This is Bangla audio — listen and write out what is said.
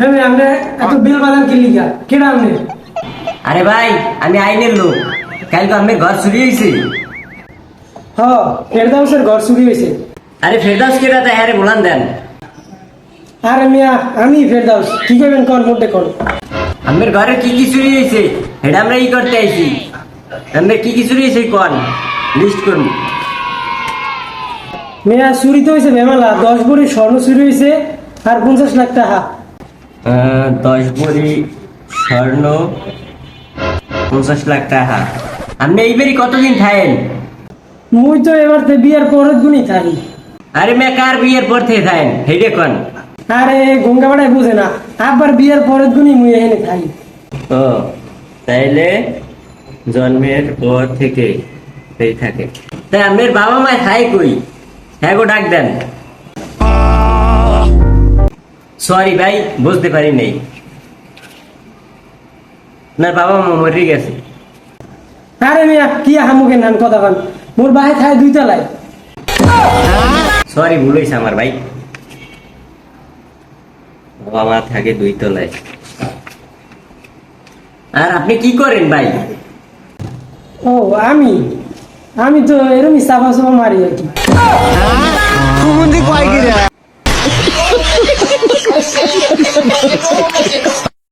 হ্যাঁ আমরা এত বিল বাজান কি লিগা কেডা আমনে? আরে ভাই আমি আইনের লোক, কালকে আমার ঘর চুরি হয়েছে। হ ফেরদাউসের ঘর চুরি হয়েছে। আরে ফেরদাউস কেটা তাই আরে বলান দেন। আরে মিয়া আমি ফেরদাউস, কি করবেন কোন মোটে কোন? আমার ঘরে কি কি চুরি হয়েছে এটা আমরা ই করতে আইছি। আমার কি কি চুরি হয়েছে কোন লিস্ট করুন। মিয়া চুরি তো হয়েছে বেমালা, 10 ভরি স্বর্ণ চুরি হয়েছে আর 50 লাখ টাকা। 10 ভরি স্বর্ণ, 50 লাখ টাকা। আপনি এইবারই কতদিন থাকেন? মুই তো এবার বিয়ের পরের গুণই থাকি। আরে মে কার বিয়ের পর থেকে থাকেন হেডে কোন? আরে গঙ্গা বাড়ায় বুঝে না, আবার বিয়ের পরের গুণই মুই এখানে থাকি। ও তাইলে জন্মের পর থেকে সেই থাকে। তাই আমার বাবা মা থাই কই? হ্যাঁ গো ডাক দেন। সরি ভাই বুঝতে পারি নাই, না বাবা মা মরে গেছে। আরে মিয়া কি হামুকে নান কথা কন, মোর বাহে থায় 2 তলায়। সরি ভুল হয়েছে আমার ভাই, বাবা মা থাকে 2 তলায়। আর আপনি কি করেন ভাই? ও আমি আমি তো এরকমই চাপা চাপা মারি আর কি।